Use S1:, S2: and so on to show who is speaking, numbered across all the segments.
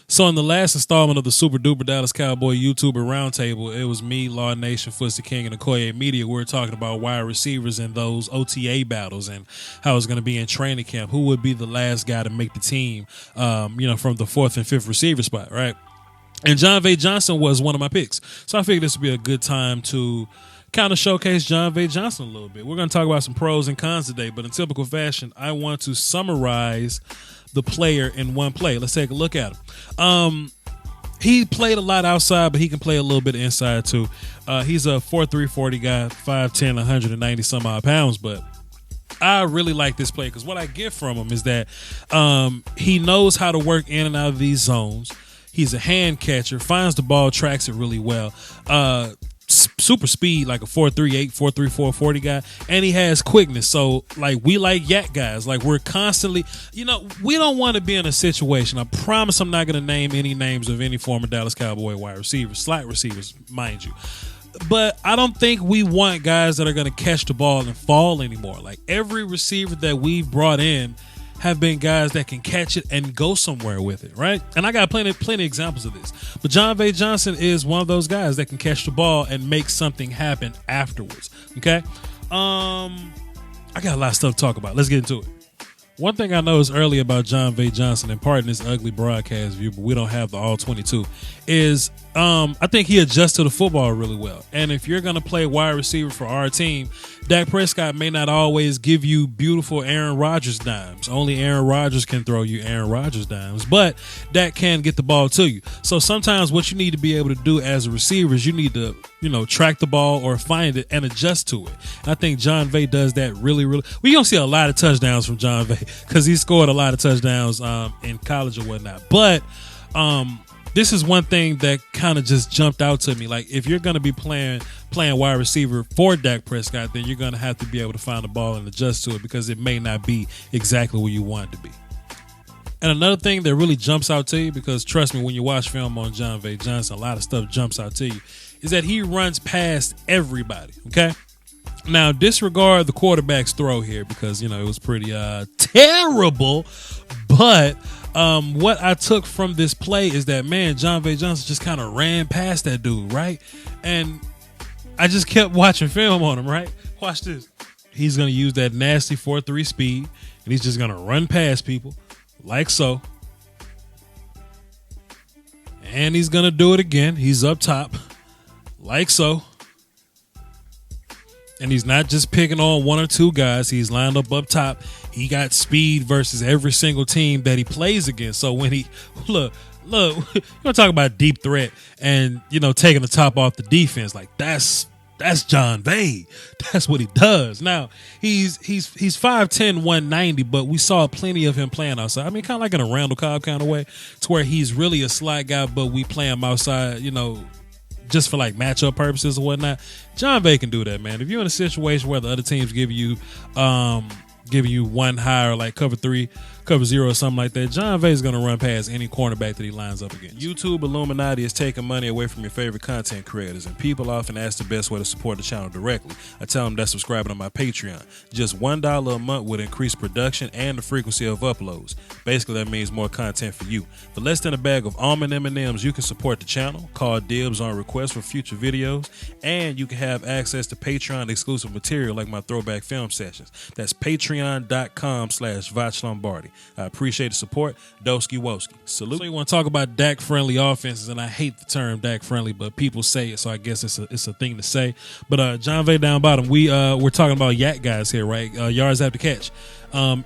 S1: So in the last installment of the Super Duper Dallas Cowboy YouTuber Roundtable, it was me, Law Nation, Footsie King, and Okoye Media. We were talking about wide receivers and those OTA battles and how it's going to be in training camp. Who would be the last guy to make the team, from the fourth and fifth receiver spot, right? And Jon'vea Johnson was one of my picks. So I figured this would be a good time to kind of showcase Jon'vea Johnson a little bit. We're going to talk about some pros and cons today, but in typical fashion, I want to summarize the player in one play. Let's take a look at him. He played a lot outside, but he can play a little bit inside too. He's a 4'3", 40 guy, 5'10", 190 some odd pounds, but I really like this play because what I get from him is that he knows how to work in and out of these zones. He's a hand catcher, finds the ball, tracks it really well. Super speed, like a 4.38, 4.34, 40 guy, and he has quickness. So, like, we like yak guys. Like, we're constantly, we don't want to be in a situation. I promise I'm not going to name any names of any former Dallas Cowboy wide receivers, slot receivers, mind you. But I don't think we want guys that are going to catch the ball and fall anymore. Like, every receiver that we've brought in have been guys that can catch it and go somewhere with it, right? And I got plenty examples of this. But Jon'vea Johnson is one of those guys that can catch the ball and make something happen afterwards, okay? I got a lot of stuff to talk about. Let's get into it. One thing I know is early about Jon'vea Johnson, and pardon this ugly broadcast view, but we don't have the all 22, is I think he adjusts to the football really well. And if you're going to play wide receiver for our team, Dak Prescott may not always give you beautiful Aaron Rodgers dimes. Only Aaron Rodgers can throw you Aaron Rodgers dimes, but Dak can get the ball to you. So sometimes what you need to be able to do as a receiver is you need to, track the ball or find it and adjust to it. And I think Jon'vea does that really, really. We're going to see a lot of touchdowns from Jon'vea because he scored a lot of touchdowns in college or whatnot. But this is one thing that kind of just jumped out to me. Like, if you're going to be playing wide receiver for Dak Prescott, then you're going to have to be able to find the ball and adjust to it because it may not be exactly where you want it to be. And another thing that really jumps out to you, because trust me, when you watch film on Jon'vea Johnson, a lot of stuff jumps out to you, is that he runs past everybody, okay? Now, disregard the quarterback's throw here because, it was pretty terrible. But what I took from this play is that, man, Jon'vea Johnson just kind of ran past that dude, right? And I just kept watching film on him, right? Watch this. He's going to use that nasty 4.3 speed, and he's just going to run past people like so. And he's going to do it again. He's up top like so. And he's not just picking on one or two guys. He's lined up top. He got speed versus every single team that he plays against. So when he look, you're gonna talk about deep threat and taking the top off the defense. Like that's Jon'vea. That's what he does. Now he's 5'10", 190, but we saw plenty of him playing outside. I mean, kind of like in a Randall Cobb kind of way, to where he's really a slot guy, but we play him outside. Just for like matchup purposes or whatnot. Jon'vea can do that, man. If you're in a situation where the other teams give you one high or like cover 3, cover 0 or something like that, Jon'vea is going to run past any cornerback that he lines up against. YouTube Illuminati is taking money away from your favorite content creators, and people often ask the best way to support the channel directly. I tell them that's subscribing to my Patreon. Just $1 a month would increase production and the frequency of uploads. Basically, that means more content for you. For less than a bag of almond M&Ms, you can support the channel, call dibs on requests for future videos, and you can have access to Patreon exclusive material like my throwback film sessions. That's patreon.com/Voch Lombardi. I appreciate the support. Doski Woski. Salute. So you want to talk about Dak-friendly offenses, and I hate the term Dak-friendly, but people say it, so I guess it's a thing to say. But Jon'vea down bottom, we're talking about yak guys here, right? Yards after catch.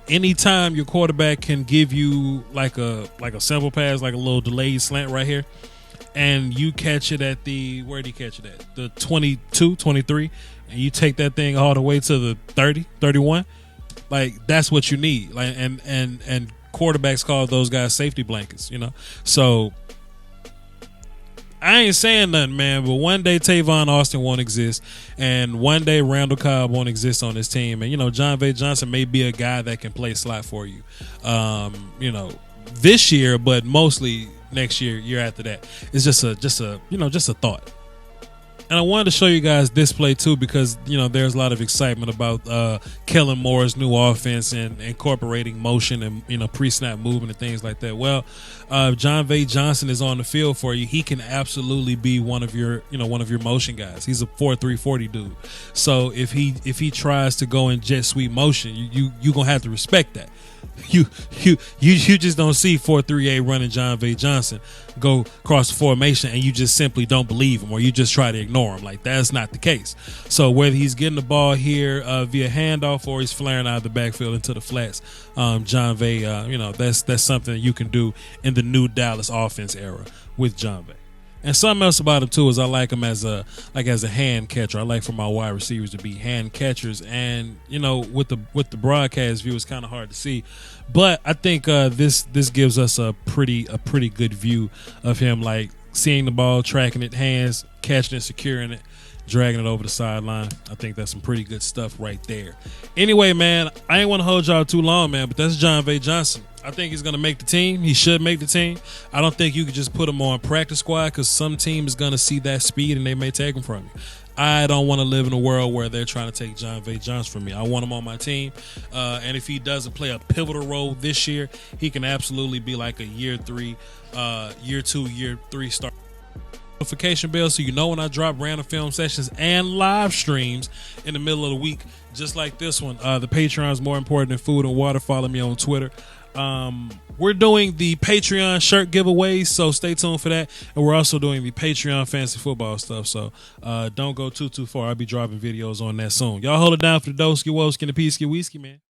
S1: Anytime your quarterback can give you like a simple pass, like a little delayed slant right here, and you catch it at where did he catch it at? The 22, 23, and you take that thing all the way to the 30, 31. Like, that's what you need. Like, and quarterbacks call those guys safety blankets, So I ain't saying nothing, man, but one day Tavon Austin won't exist, and one day Randall Cobb won't exist on this team. And Jon'vea Johnson may be a guy that can play slot for you. This year, but mostly next year after that. It's just a thought. And I wanted to show you guys this play too because there's a lot of excitement about Kellen Moore's new offense and incorporating motion and pre-snap movement and things like that. Well, Jon'vea Johnson is on the field for you. He can absolutely be one of your motion guys. He's a 4.3 40 dude. So if he tries to go in jet sweep motion, you gonna have to respect that. You just don't see 4.38 running Jon'vea Johnson go cross the formation and you just simply don't believe him or you just try to ignore him. Like, that's not the case. So whether he's getting the ball here via handoff or he's flaring out of the backfield into the flats, Jon'vea, that's something you can do in the new Dallas offense era with Jon'vea. And something else about him too is I like him as a hand catcher. I like for my wide receivers to be hand catchers, and with the broadcast view, it's kind of hard to see, but I think this gives us a pretty good view of him, like seeing the ball, tracking it, hands, catching it, securing it, dragging it over the sideline. I think that's some pretty good stuff right there. Anyway, man, I ain't want to hold y'all too long, man, but that's Jon'vea Johnson. I think he's going to make the team. He should make the team. I don't think you could just put him on practice squad because some team is going to see that speed and they may take him from you. I don't want to live in a world where they're trying to take Jon'vea Johnson from me. I want him on my team. And if he doesn't play a pivotal role this year, he can absolutely be like a year 2, year 3 start. Notification bell so you know when I drop random film sessions and live streams in the middle of the week, just like this one. The Patreon is more important than food and water. Follow me on Twitter. We're doing the Patreon shirt giveaways, so stay tuned for that. And we're also doing the Patreon fantasy football stuff, so don't go too far. I'll be dropping videos on that soon. Y'all hold it down for the Doski Woski and the Peasky Whiskey, man.